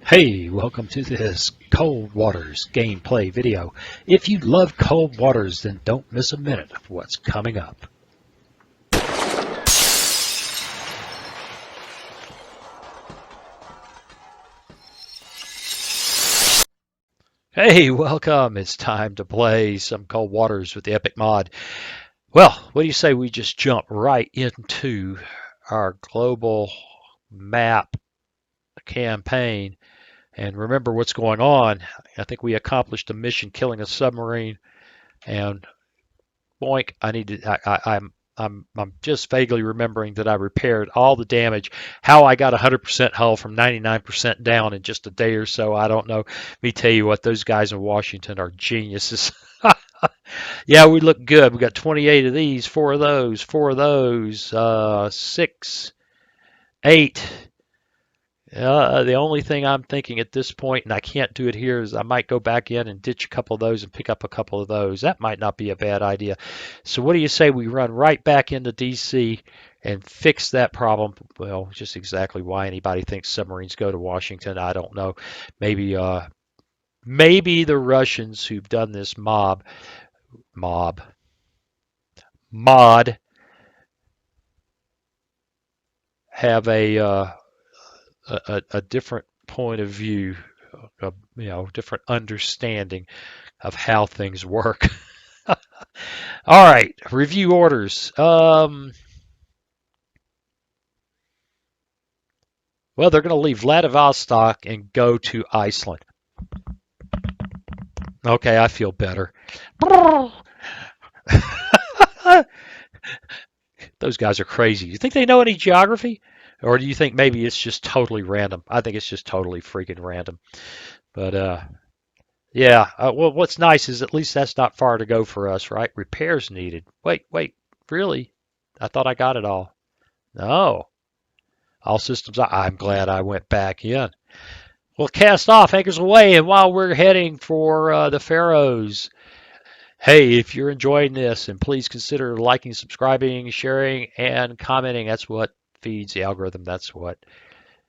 Hey, welcome to this Cold Waters gameplay video. If you love Cold Waters, then don't miss a minute of what's coming up. Hey, welcome. It's time to play some Cold Waters with the Epic Mod. Well, what do you say we just jump right into our global map campaign and remember what's going on. I think we accomplished a mission killing a submarine, and boink, I'm just vaguely remembering that I repaired all the damage. How I got 100% hull from 99% down in just a day or so, I don't know. Let me tell you what, those guys in Washington are geniuses. Yeah, we look good. We got 28 of these, four of those, six, eight. The only thing I'm thinking at this point, and I can't do it here, is I might go back in and ditch a couple of those and pick up a couple of those. That might not be a bad idea. So what do you say we run right back into DC and fix that problem? Well, just exactly why anybody thinks submarines go to Washington, I don't know. Maybe maybe the Russians who've done this mod have a different point of view, different understanding of how things work. All right, review orders. Well, they're going to leave Vladivostok and go to Iceland. Okay, I feel better. Those guys are crazy. You think they know any geography? Or do you think maybe it's just totally random? I think it's just totally freaking random. But yeah. Well, what's nice is at least that's not far to go for us, right? Repairs needed. Wait, really? I thought I got it all. No. All systems. I'm glad I went back in. We'll cast off, anchors away, and while we're heading for the Faroes, hey, if you're enjoying this, and please consider liking, subscribing, sharing, and commenting. That's what feeds the algorithm. That's what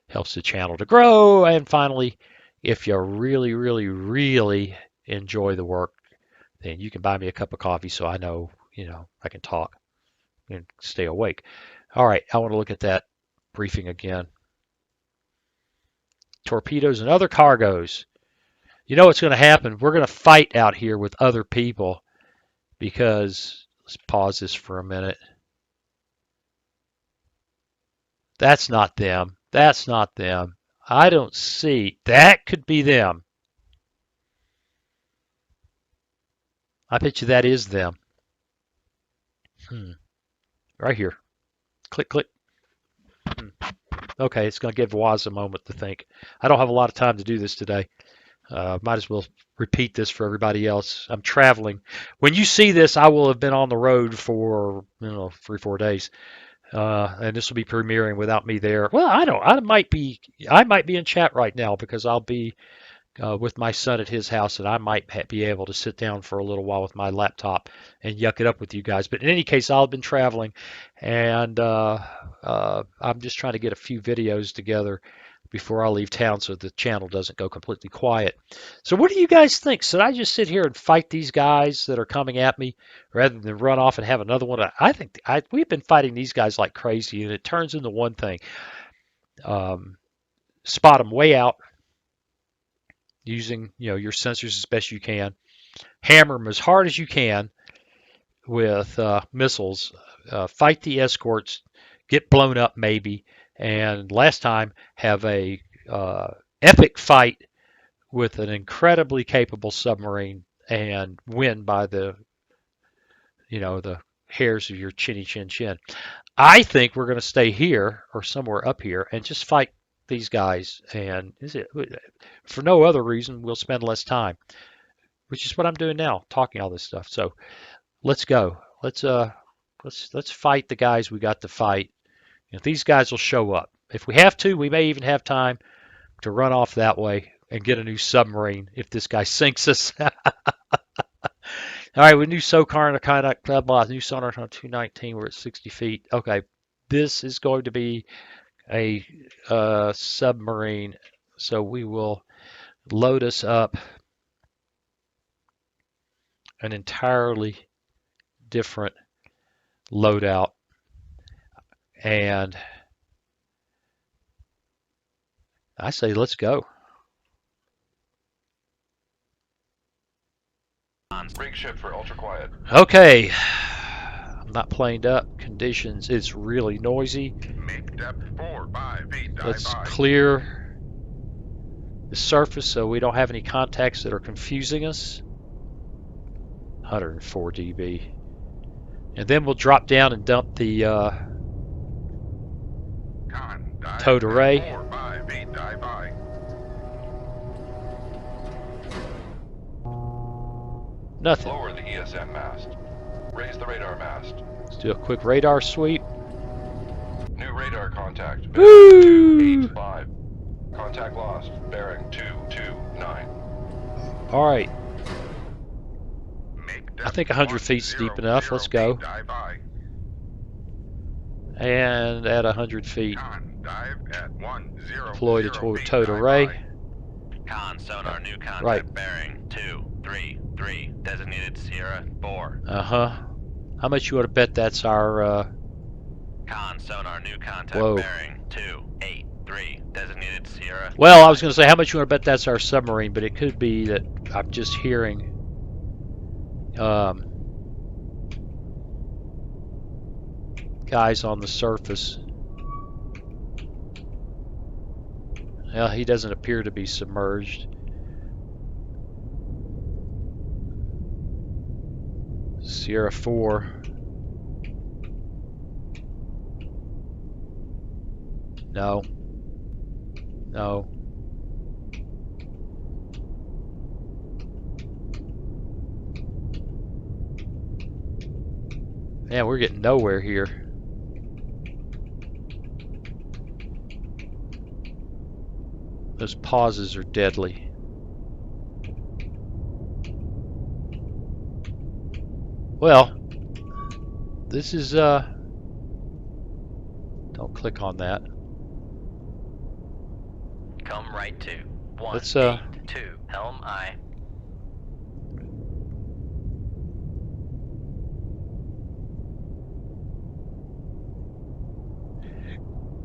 helps the channel to grow. And finally, if you really, really, really enjoy the work, then you can buy me a cup of coffee so I know, I can talk and stay awake. All right, I want to look at that briefing again. Torpedoes and other cargoes. You know what's going to happen? We're going to fight out here with other people because, let's pause this for a minute. That's not them. That's not them. I don't see. That could be them. I bet you that is them. Right here. Click, click. Okay, it's going to give Waz a moment to think. I don't have a lot of time to do this today. Might as well repeat this for everybody else. I'm traveling. When you see this, I will have been on the road for 3-4 days, and this will be premiering without me there. Well, I don't. I might be in chat right now because I'll be with my son at his house, and I might be able to sit down for a little while with my laptop and yuck it up with you guys. But in any case, I'll have been traveling, and I'm just trying to get a few videos together before I leave town so the channel doesn't go completely quiet. So what do you guys think? Should I just sit here and fight these guys that are coming at me rather than run off and have another one? I think we've been fighting these guys like crazy, and it turns into one thing. Spot them way out using your sensors as best you can. Hammer them as hard as you can with missiles. Fight the escorts, get blown up maybe, and last time have a epic fight with an incredibly capable submarine and win by the hairs of your chinny chin chin. I think we're going to stay here or somewhere up here and just fight these guys, and for no other reason we'll spend less time, which is what I'm doing now, talking all this stuff. So let's go. Let's fight the guys we got to fight. These guys will show up. If we have to, we may even have time to run off that way and get a new submarine if this guy sinks us. All right, with new SOCAR and a kind of new sonar on 219, we're at 60 feet. Okay, this is going to be a submarine So we will load us up an entirely different loadout, and I say let's go. Rig ship for ultra quiet. Okay, I'm not planed up. Conditions, it's really noisy. Make depth 4 5 feet. Let's clear the surface so we don't have any contacts that are confusing us. 104 dB. And then we'll drop down and dump the towed array. 4 5 feet. Dive by. Nothing. Lower the ESM mast. Raise the radar mast. Let's do a quick radar sweep. New radar contact. Woo! 285. Contact lost. Bearing 229. All right. Make I think 100 feet's deep enough. Let's go. Dive by. And at 100 feet, Dive at 10. deploy the towed array. Con, sonar, new contact, Right. bearing 233, designated Sierra 4. How much you want to bet that's our, Con, sonar, new contact, Whoa. bearing 283, designated Sierra. well, I was going to say how much you want to bet that's our submarine, but it could be that I'm just hearing, guys on the surface. Well, he doesn't appear to be submerged. Sierra 4. No. No. Man, we're getting nowhere here. Those pauses are deadly. Well, this is, don't click on that. Come right to Let's, 182, helm I.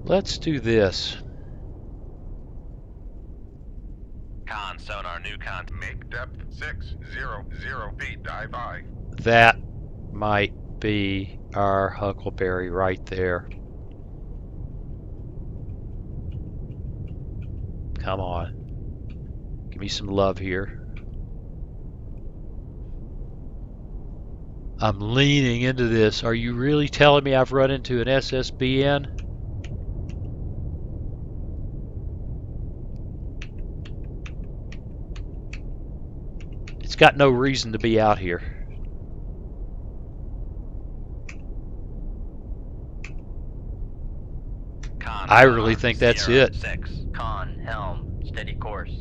Let's do this. Con, sonar, new contact. Make depth 600 feet. Dive by. That might be our Huckleberry right there. Come on. Give me some love here. I'm leaning into this. Are you really telling me I've run into an SSBN? It's got no reason to be out here. Con, I sonar, really think that's Sierra it. 6, con, helm, steady course.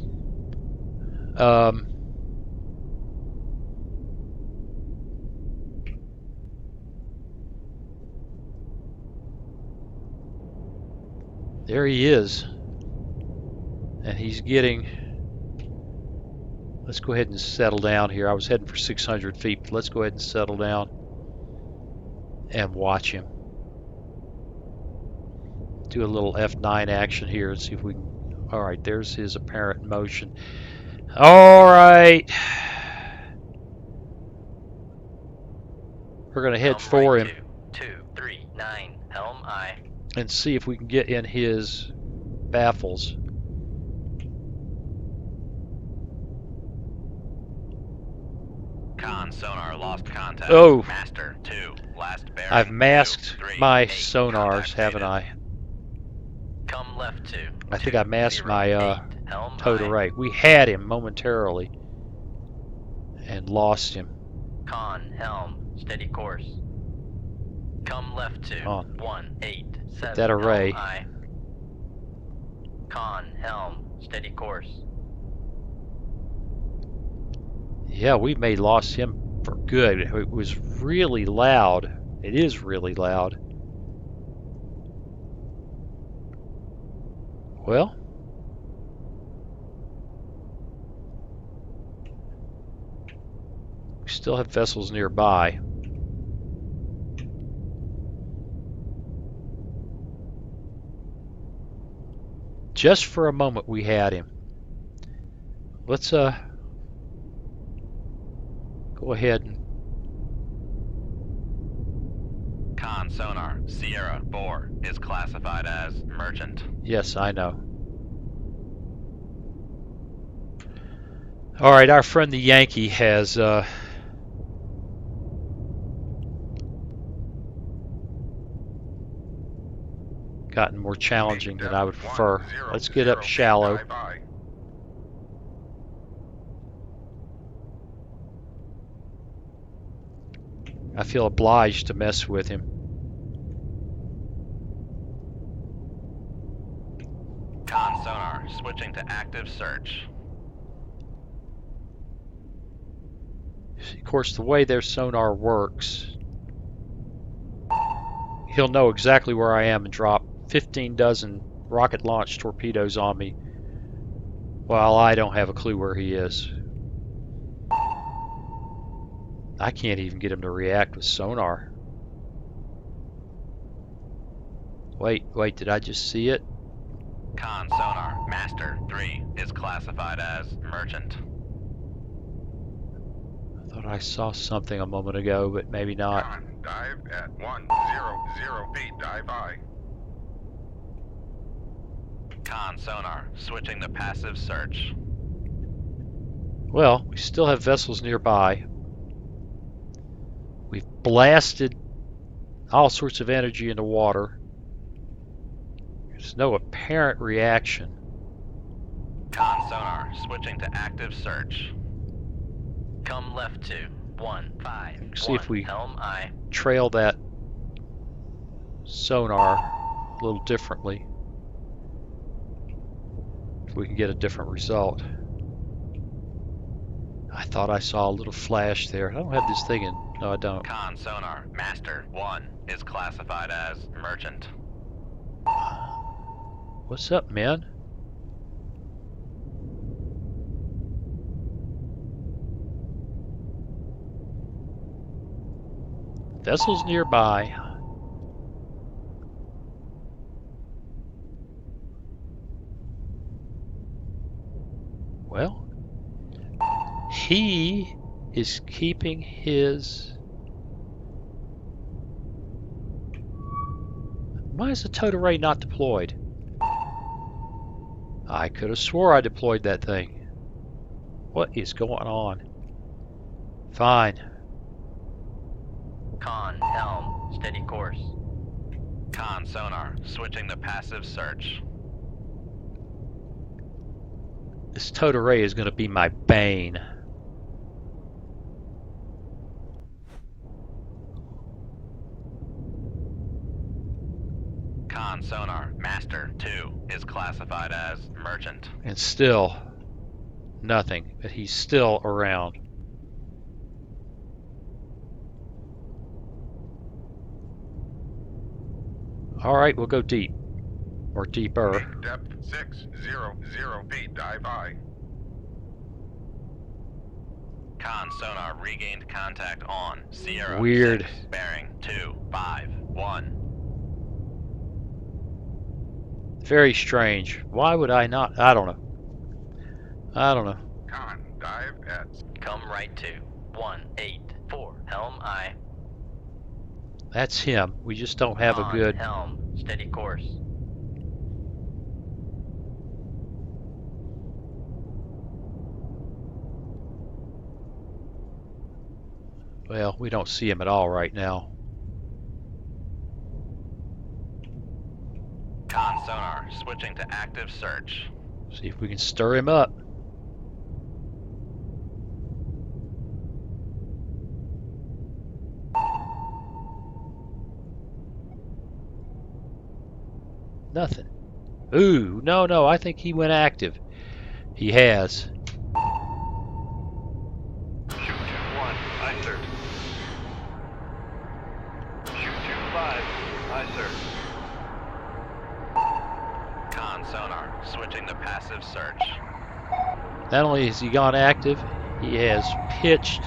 There he is. And he's getting... Let's go ahead and settle down here. I was heading for 600 feet, but let's go ahead and settle down and watch him. Do a little F9 action here and see if we can... All right, there's his apparent motion. All right. We're going to head Helm for right him 239, helm I. and see if we can get in his baffles. Con, sonar, lost contact. Oh. Master 2, last bearing. I've masked 238, my 8, sonars, contact haven't faded. I? Come left 2. I think I masked my 208, helm towed I. array. We had him momentarily and lost him. Con, helm, steady course. Come left 2. On. 187. that array. Helm I. Con, helm, steady course. Yeah, we may lost him for good. It was really loud. It is really loud. Well, still have vessels nearby. Just for a moment we had him. Let's go ahead and Con sonar, Sierra 4 is classified as merchant. yes, I know. All right, our friend the Yankee has gotten more challenging than I would prefer. Let's get up shallow. Dive I. I feel obliged to mess with him. Con sonar, switching to active search. Of course, the way their sonar works, he'll know exactly where I am and drop 15 dozen rocket launched torpedoes on me while I don't have a clue where he is. I can't even get him to react with sonar. Wait, did I just see it? Con sonar, Master 3 is classified as merchant. I thought I saw something a moment ago, but maybe not. Con, dive at 100 feet. Dive I. Con sonar, switching to passive search. Well, we still have vessels nearby. We've blasted all sorts of energy into water. There's no apparent reaction. Con sonar, switching to active search. Come left to 151. See if we Helm I. trail that sonar a little differently. If we can get a different result. I thought I saw a little flash there. I don't have this thing in. No, I don't. Con sonar, Master 1 is classified as merchant. What's up, man? Vessels nearby. Well, he is keeping his... Why is the towed array not deployed? I could have swore I deployed that thing. What is going on? Fine. Con, helm, steady course. Con sonar, switching to passive search. This towed array is going to be my bane. Con sonar, Master 2 is classified as merchant. And still nothing, but he's still around. All right, we'll go deep, or deeper. Depth 600 feet. Dive I. Con sonar, regained contact on Sierra Weird. 6, bearing 251. Very strange. Why would I not? I don't know. I don't know. Con, dive at Come right to 184. Helm I. That's him. We just don't have a Con, good... helm, steady course. Well, we don't see him at all right now. Con sonar, switching to active search. See if we can stir him up. Nothing. Ooh, no, I think he went active. He has. Shoot 2-1, aye sir. Shoot 2-5, aye sir. Con sonar, switching to passive search. Not only has he gone active, he has pitched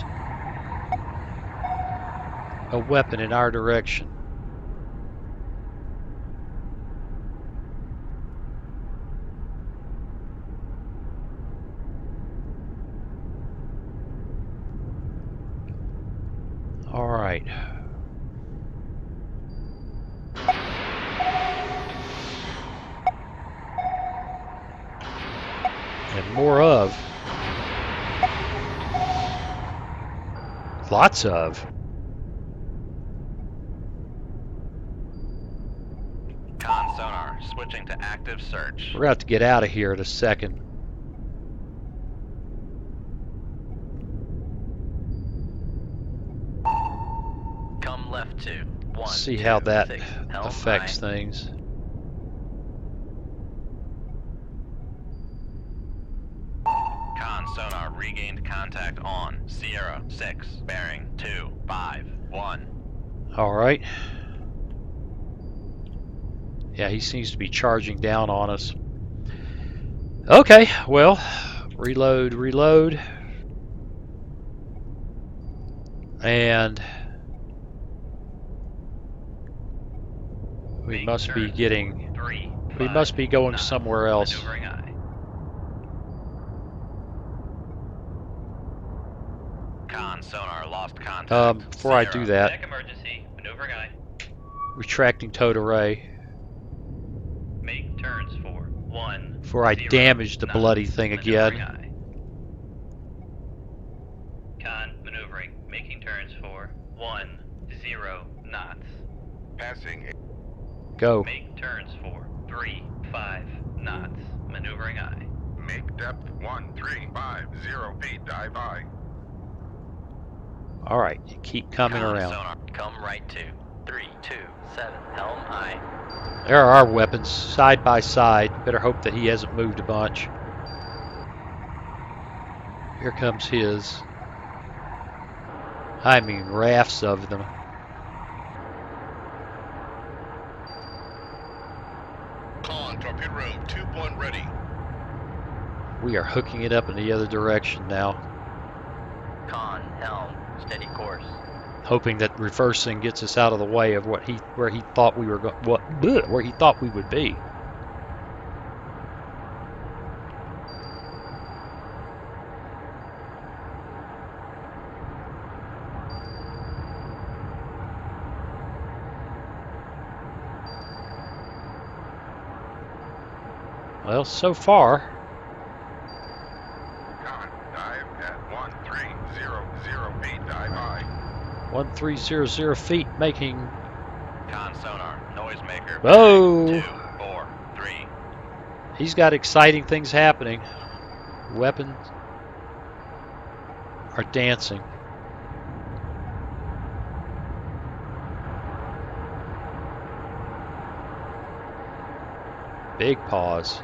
a weapon in our direction. All right. And more of. Lots of. Con sonar, switching to active search. We're going to have to get out of here in a second. Come left to 1. See how that 6, helm affects aye. things. Con sonar regained contact on Sierra 6, bearing 251. All right. Yeah, he seems to be charging down on us. Okay, well, reload, reload. And we Make must be turns. getting, 3, we 5, must be going knots. somewhere else. Maneuvering aye. Con sonar lost contact. Before I do that, Deck emergency. Maneuvering aye. retracting towed array Make turns for 1. before I 0 damage the knots. bloody thing Maneuvering again. aye. Con maneuvering. Making turns for 1, 0 knots. Passing. Go. Make turns for 3, 5 knots. Maneuvering aye. Make depth 1350 feet. Dive aye. All right, you keep coming Con around. sonar. Come right to 327. Helm aye. There are our weapons, side by side. Better hope that he hasn't moved a bunch. Here comes his. I mean, rafts of them. Con, torpedo room 2-1 ready. We are hooking it up in the other direction now, Con helm. Steady course. hoping that reversing gets us out of the way of where he thought we were where he thought we would be. Well, so far, Con, dive at 1300 feet. Dive aye. 1300 feet, making. Con sonar. Noisemaker. Whoa! 2, 4, 3. He's got exciting things happening. Weapons are dancing. Big pause.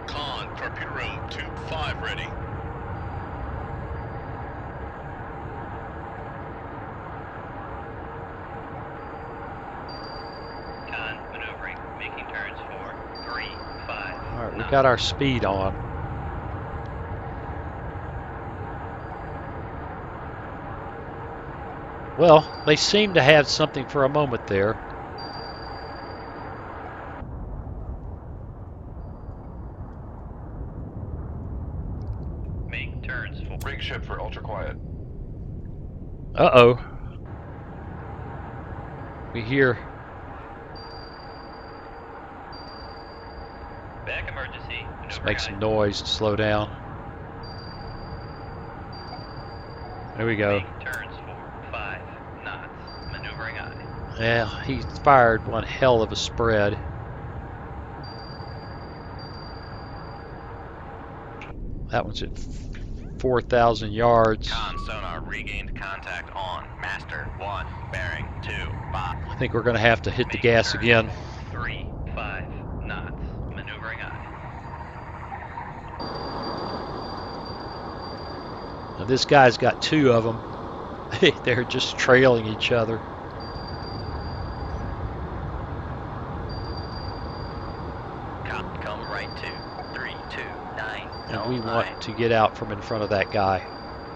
Con, torpedo room 2-5 ready. Con maneuvering. Making turns for 3, 5. All right, we got our speed on. Well, they seem to have something for a moment there. Make turns for Rig ship for ultra quiet. Uh-oh. We hear. back emergency. Let's Maneuvering make aye. some noise to slow down. There we go. Make turns for 5 knots. Maneuvering aye. Yeah, he fired one hell of a spread. That one's at 4,000 yards. Con sonar regained contact on Master 1, bearing 2, 5. I think we're going to have to hit the gas again. 3, 5 knots. Maneuvering aye. Now this guy's got two of them. They're just trailing each other. Come right to 3, 2. 9, and we helm want aye. to get out from in front of that guy.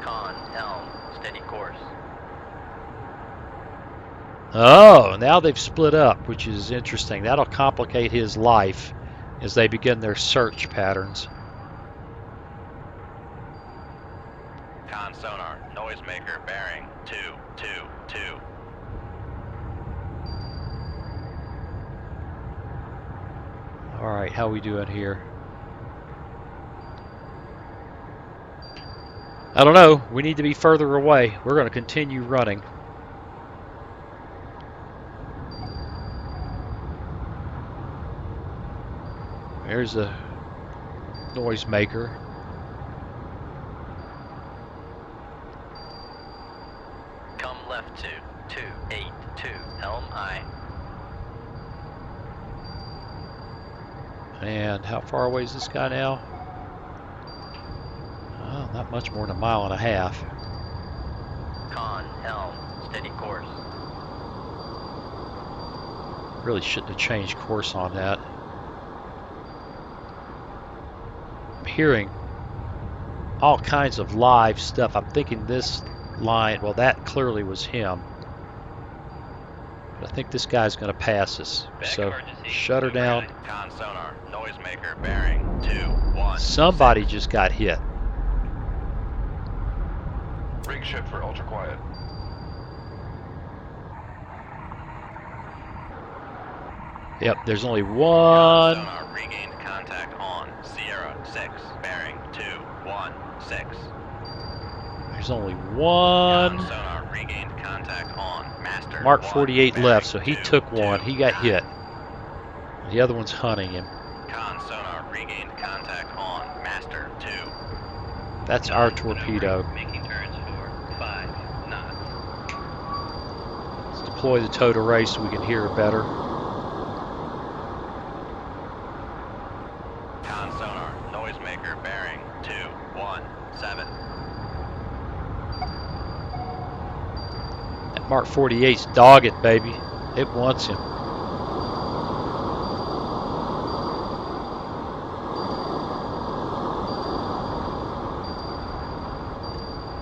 Con, helm, steady course. Oh, now they've split up, which is interesting. That'll complicate his life as they begin their search patterns. Con sonar, noisemaker bearing 222. All right, how we doing here? I don't know. We need to be further away. We're going to continue running. There's a noisemaker. Come left to 282, helm aye. And how far away is this guy now? Oh, not much more than a mile and a half. Con, helm, steady course. Really shouldn't have changed course on that. I'm hearing all kinds of live stuff. I'm thinking this line, well, that clearly was him. But I think this guy's going to pass us. So shut her down. Con sonar, noisemaker bearing 216. Somebody just got hit. Rig shift for ultra quiet. Yep, there's only Con one. sonar regained contact on Sierra 6, bearing 216. There's only Con one. sonar regained contact on Master Mark 1, 48 bearing left, so he took one. He got 229. hit. The other one's hunting him. Con sonar regained contact on Master 2. That's our torpedo. Making turns for 5 knots. Let's deploy the tow to race so we can hear better. Con sonar, noisemaker bearing 217. That Mark 48's dogged, baby. It wants him.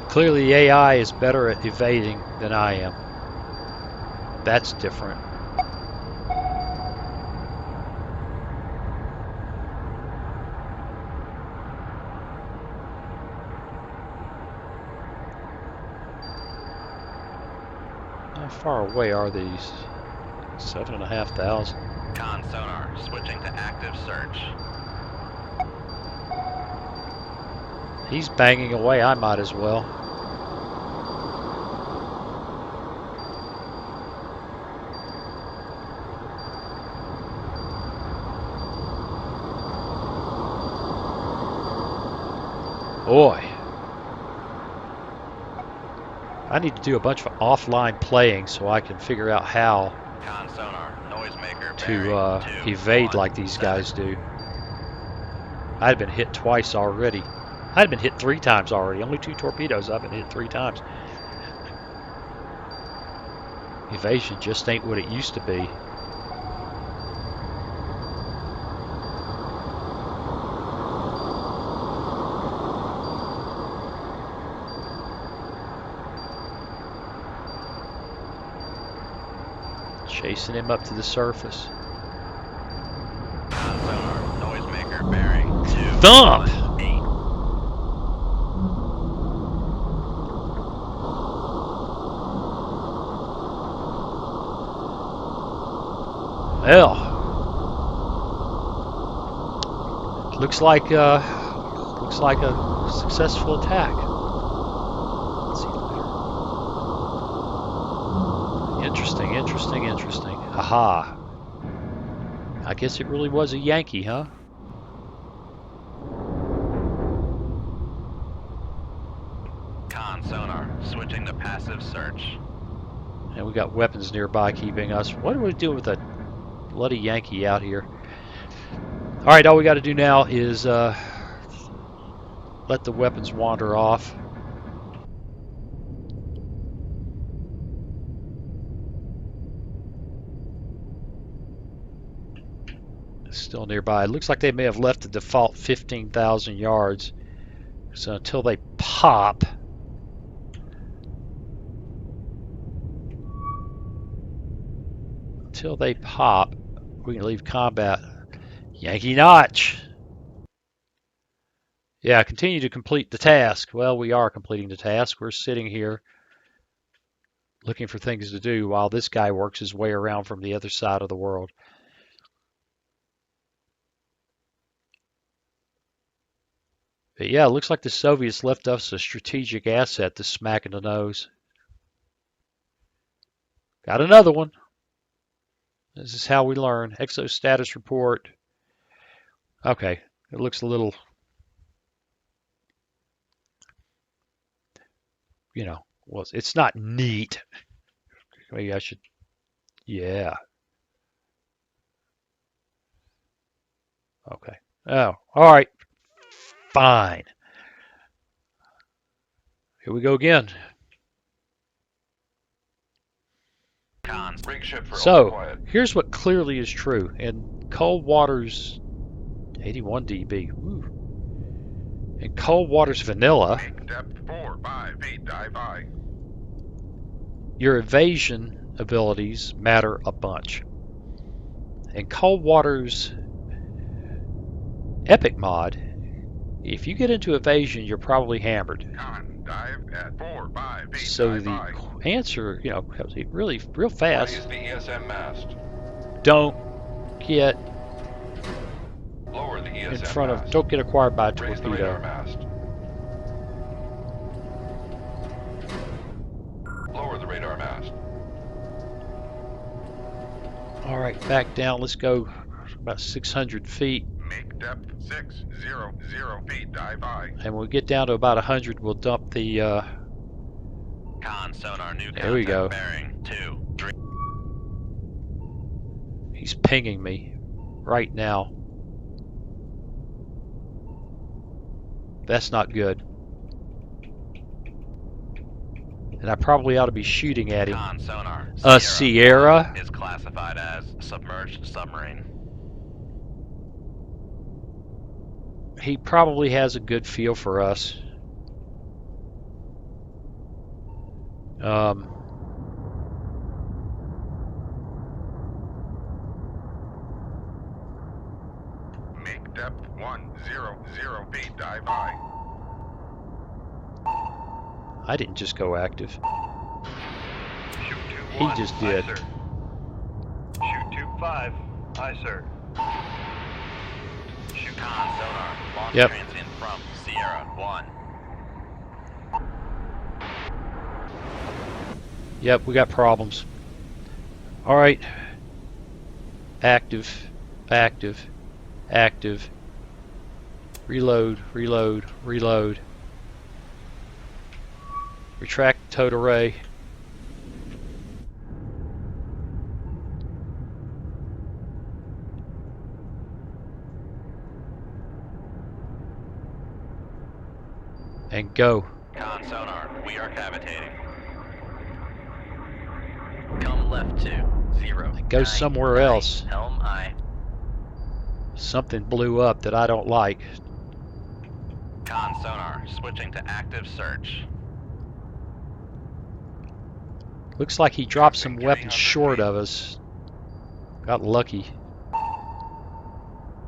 Clearly, the AI is better at evading than I am. That's different. How far away are these? 7,500. Con sonar, switching to active search. He's banging away. I might as well. Boy. I need to do a bunch of offline playing so I can figure out how Con sonar, noisemaker to bearing evade like these 217. guys do. I'd been hit twice already. I'd been hit 3 times already. Only 2 torpedoes. I've been hit 3 times. Evasion just ain't what it used to be. Chasing him up to the surface. Con sonar, noisemaker bearing 218. Thump! Well, looks like a successful attack. Let's see later. Interesting, interesting, interesting. Aha! I guess it really was a Yankee, huh? Con sonar, switching to passive search. And we got weapons nearby keeping us. What are we doing with a bloody Yankee out here? All right, all we got to do now is let the weapons wander off. Still nearby. It looks like they may have left the default 15,000 yards. So until they pop, we can leave combat. Yankee Notch. Yeah, continue to complete the task. Well, we are completing the task. We're sitting here looking for things to do while this guy works his way around from the other side of the world. But yeah, it looks like the Soviets left us a strategic asset to smack in the nose. Got another one. This is how we learn. Exo status report. Okay, it looks a little, you know, well, it's not neat. Maybe I should, yeah. Okay. Oh, all right. Fine. Here we go again. Cons. Brig ship for So, quiet. here's what clearly is true. In cold waters, 81 dB. Ooh. In cold waters vanilla, Make depth 4, 5, 8, dive I. your evasion abilities matter a bunch. In cold waters epic mod, if you get into evasion, you're probably hammered. Con, dive at 4, 5, 8, So dive the I. answer, you know, comes really real fast. Raise the ESM mast. Don't get Lower the ESM in front of, mast. don't get acquired by a Raise the radar torpedo. mast. Lower the radar mast. All right, back down. Let's go about 600 feet. Make depth 600 feet, dive I. And when we get down to about 100, we'll dump the, Con sonar new There we go. bearing 2. he's pinging me right now. That's not good. And I probably ought to be shooting at him. Con sonar. A Sierra? is classified as submerged submarine. He probably has a good feel for us. Make depth 100 feet, dive I. I didn't just go active. Shoot He 2-1. just Aye, did. sir. Shoot 2-5. Aye, sir. Shoot Con sonar. Launch Yep. transient from Sierra 1. Yep, we got problems. All right. Active, active, active. Reload, reload, reload. Retract towed array. And go. Con sonar. We are cavitating. Come left 2. 0. Go 9, somewhere 9. else. Helm I. Something blew up that I don't like. Con sonar. Switching to active search. Looks like he dropped some weapons short of us. Got lucky.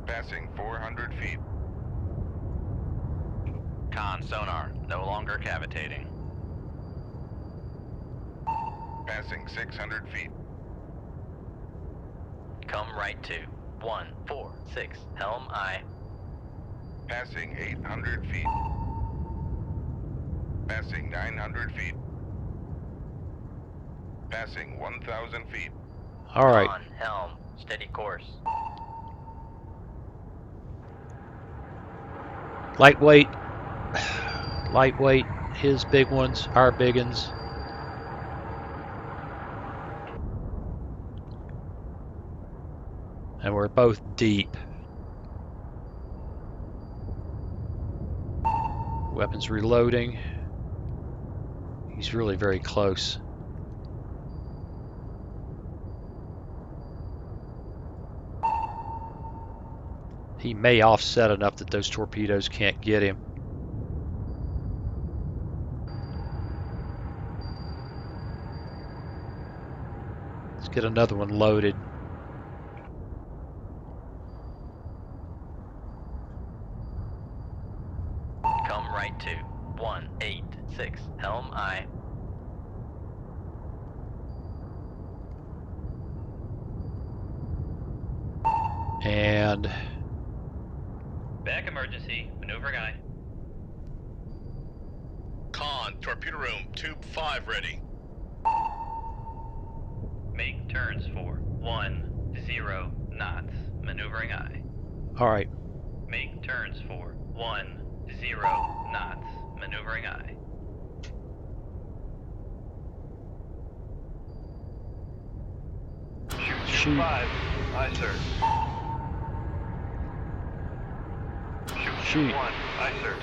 Passing 400 feet. Con sonar. No longer cavitating. Passing 600 feet. Come right 2. 1, 4, 6. Helm I. Passing 800 feet. Passing 900 feet. Passing 1,000 feet. All right. On helm. Steady course. Lightweight. Lightweight. His big ones. Our big ones. And we're both deep. Weapons reloading. He's really very close. he may offset enough that those torpedoes can't get him. Let's get another one loaded. Come right to 186. Helm aye. And Back emergency. Maneuvering aye. Con, torpedo room, tube 5 ready. Make turns for 10 knots. Maneuvering aye. all right, Make turns for 10 knots. Maneuvering aye. Shoot Shoot. 5. Aye, sir. Shoot. 1. Aye, sir.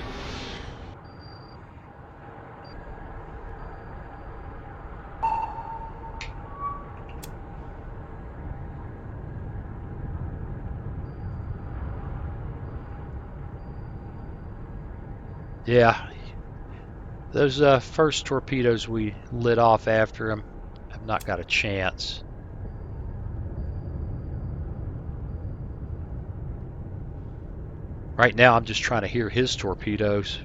yeah. Those first torpedoes we lit off after him have not got a chance. Right now I'm just trying to hear his torpedoes,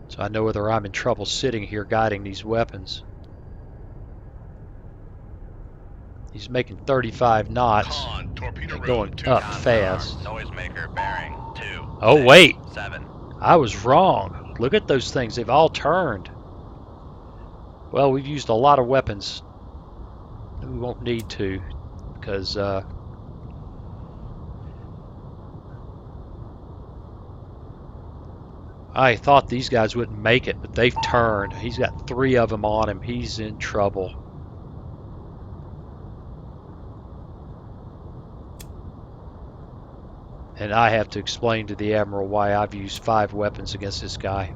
so I know whether I'm in trouble sitting here guiding these weapons. He's making 35 knots Con, torpedo and room, going tube up Con fast. sonar, Noisemaker bearing 2. Oh, wait. 7. I was wrong. Look at those things. They've all turned. Well, we've used a lot of weapons. We won't need to because I thought these guys wouldn't make it, but they've turned. He's got 3 of them on him. He's in trouble. And I have to explain to the Admiral why I've used 5 weapons against this guy.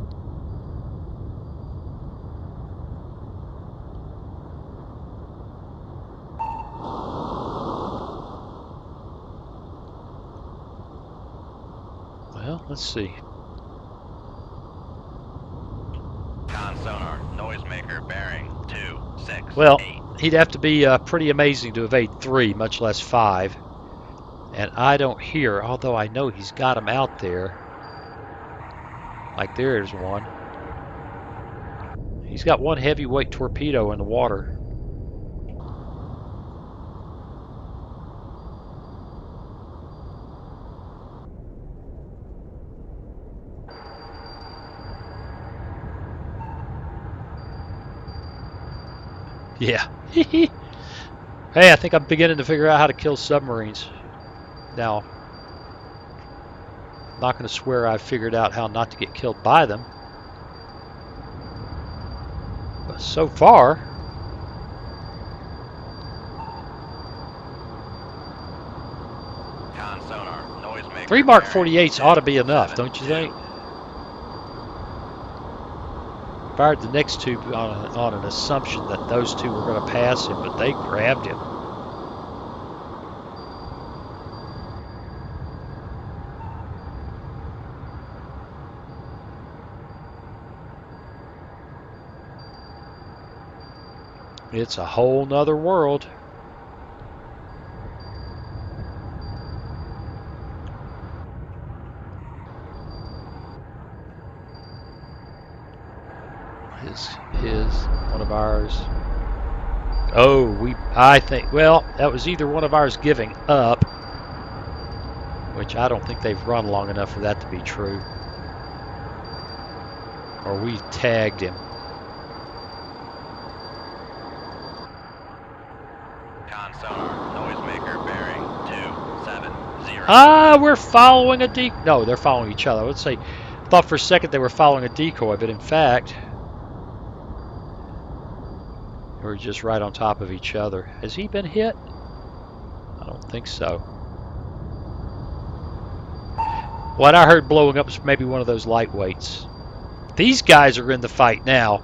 Well, let's see. Con sonar. Noisemaker bearing 2. 6. Well, 8. he'd have to be pretty amazing to evade 3, much less 5. And I don't hear, although I know he's got them out there. Like there's one. He's got one heavyweight torpedo in the water. Yeah. Hey, I think I'm beginning to figure out how to kill submarines. Now, I'm not going to swear I've figured out how not to get killed by them. But so far, Con sonar. Noisemaker 3 Mark bearing 48s 2, ought to be enough, 7, don't you 2. think? Fired the next two on an assumption that those two were going to pass him, but they grabbed him. It's a whole nother world. One of ours. Oh, I think, well, that was either one of ours giving up, which I don't think they've run long enough for that to be true, or we tagged him. Con sonar. Noisemaker bearing 270. Ah, we're following a decoy. No, they're following each other. I would say, thought for a second they were following a decoy, but in fact, we're just right on top of each other. Has he been hit? I don't think so. What I heard blowing up is maybe one of those lightweights. These guys are in the fight now.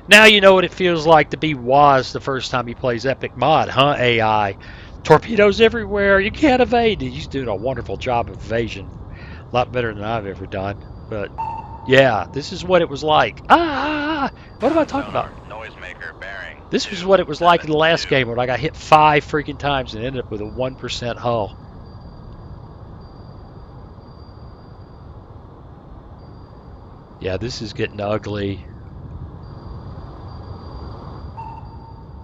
Now you know what it feels like to be Waz the first time he plays Epic Mod, huh, AI? Torpedoes everywhere. You can't evade. He's doing a wonderful job of evasion. A lot better than I've ever done. But yeah, this is what it was like. What am I talking about? Noisemaker bearing. This was what it was like in the last game when I got hit 5 freaking times and ended up with a 1% hull. Yeah, this is getting ugly.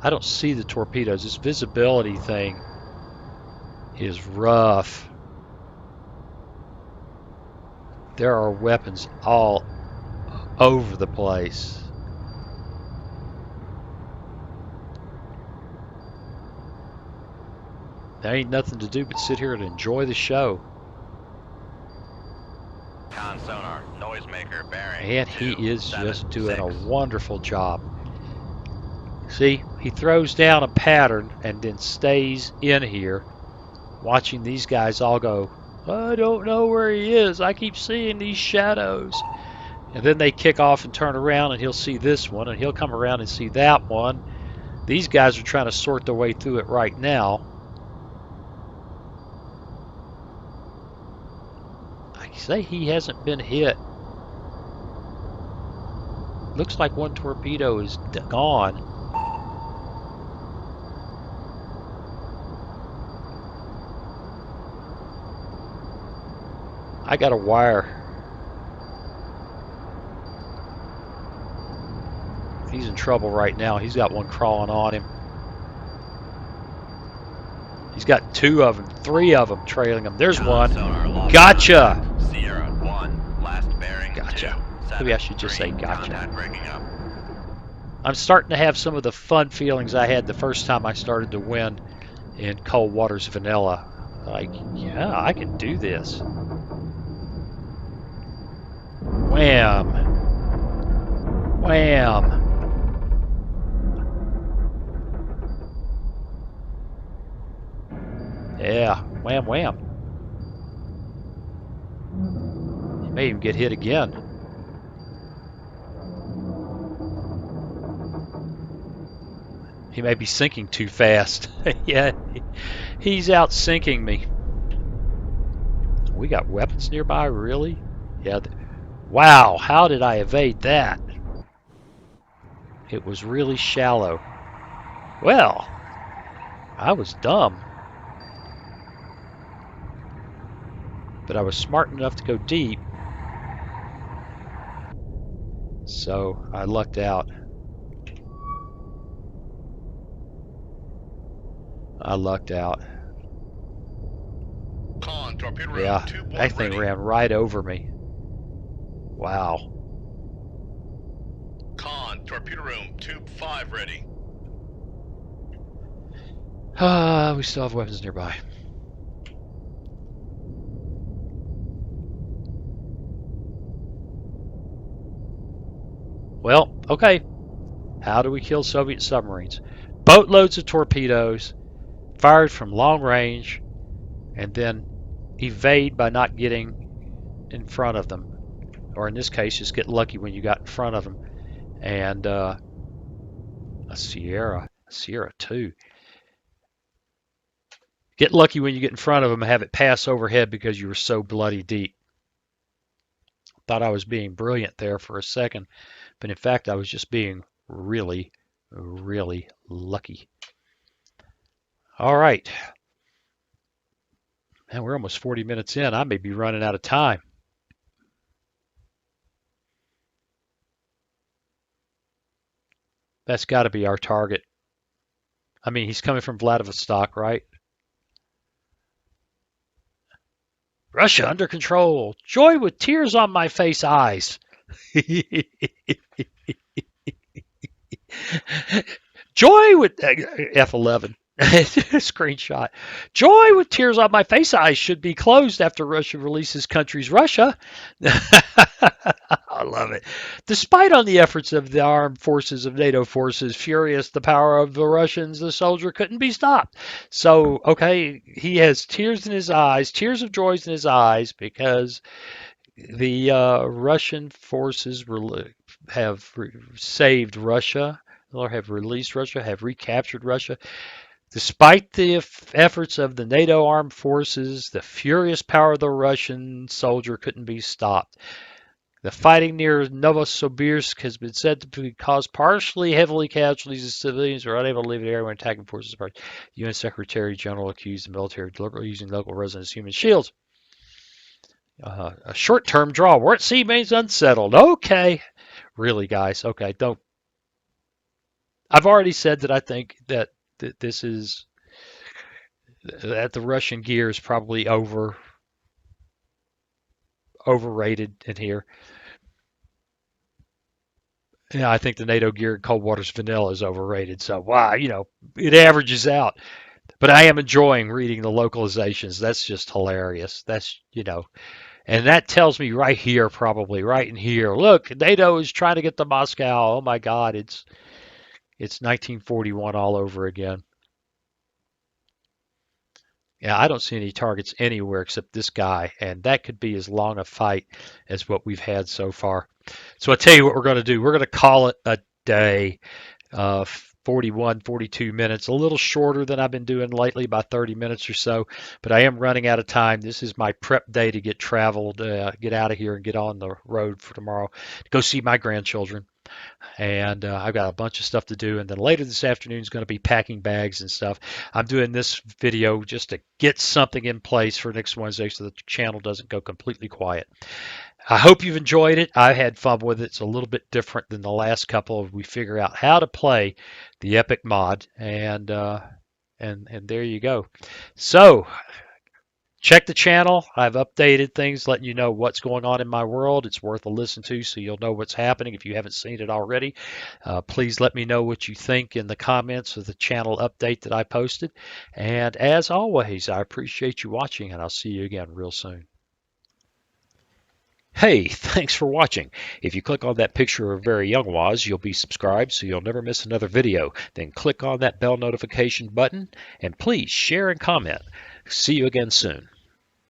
I don't see the torpedoes. This visibility thing is rough. There are weapons all over the place. There ain't nothing to do but sit here and enjoy the show. Con sonar, noisemaker bearing. And he is just doing a wonderful job. See, he throws down a pattern and then stays in here watching these guys all go, I don't know where he is. I keep seeing these shadows. And then they kick off and turn around and he'll see this one and he'll come around and see that one. These guys are trying to sort their way through it right now. I say he hasn't been hit. Looks like one torpedo is gone. I got a wire. He's in trouble right now. He's got one crawling on him. He's got 2 of them, 3 of them trailing him. There's one. Gotcha. Sierra 1, last bearing. Gotcha. 2, Maybe I should just say gotcha. Contact breaking up. I'm starting to have some of the fun feelings I had the first time I started to win in Cold Waters Vanilla. Like, yeah, I can do this. Wham! Wham! Yeah, wham wham. He may even get hit again. He may be sinking too fast. Yeah, he's out sinking me. We got weapons nearby, really? Yeah. Wow, how did I evade that? It was really shallow. Well, I was dumb. But I was smart enough to go deep. So I lucked out. I lucked out. Con, torpedo room, Yeah, tube 1 that thing ready. ran right over me. Wow. Con, torpedo room, tube 5 ready. We still have weapons nearby. Well, okay. How do we kill Soviet submarines? Boatloads of torpedoes, fired from long range, and then evade by not getting in front of them. Or in this case, just get lucky when you got in front of them. And a Sierra 2. Get lucky when you get in front of them and have it pass overhead because you were so bloody deep. Thought I was being brilliant there for a second, but in fact I was just being really, really lucky. All right. Man, we're almost 40 minutes in. I may be running out of time. That's got to be our target. I mean, he's coming from Vladivostok, right? Russia under control. Joy with tears on my face eyes. Joy with F11. Screenshot. Joy with tears on my face eyes should be closed after Russia releases country's Russia. I love it. Despite on the efforts of the armed forces of NATO forces, furious the power of the Russians, the soldier couldn't be stopped. So, okay, he has tears in his eyes, tears of joy in his eyes, because the Russian forces have saved Russia, or have released Russia, have recaptured Russia. Despite the efforts of the NATO armed forces, the furious power of the Russian soldier couldn't be stopped. The fighting near Novosibirsk has been said to cause partially heavily casualties as civilians were unable to leave the area when attacking forces apart. The UN Secretary General accused the military of deliberately using local residents as human shields. A short-term draw. War at sea means unsettled. Okay. Really, guys. Okay, don't. I've already said that I think that this is that the Russian gear is probably overrated in here. Yeah, I think the NATO gear in Coldwater's vanilla is overrated. So, wow, it averages out. But I am enjoying reading the localizations. That's just hilarious. That's, and that tells me right here, probably right in here. Look, NATO is trying to get to Moscow. Oh my God, it's 1941 all over again. Yeah, I don't see any targets anywhere except this guy, and that could be as long a fight as what we've had so far. So I'll tell you what we're going to do. We're going to call it a day. 41, 42 minutes, a little shorter than I've been doing lately by 30 minutes or so, but I am running out of time. This is my prep day to get traveled, get out of here and get on the road for tomorrow to go see my grandchildren. And I've got a bunch of stuff to do. And then later this afternoon is going to be packing bags and stuff. I'm doing this video just to get something in place for next Wednesday so the channel doesn't go completely quiet. I hope you've enjoyed it. I had fun with it. It's a little bit different than the last couple. We figure out how to play the Epic mod, and there you go. So check the channel. I've updated things, letting you know what's going on in my world. It's worth a listen to, so you'll know what's happening if you haven't seen it already. Please let me know what you think in the comments of the channel update that I posted. And as always, I appreciate you watching, and I'll see you again real soon. Hey, thanks for watching. If you click on that picture of Very Young Waz, you'll be subscribed so you'll never miss another video. Then click on that bell notification button, and please share and comment. See you again soon.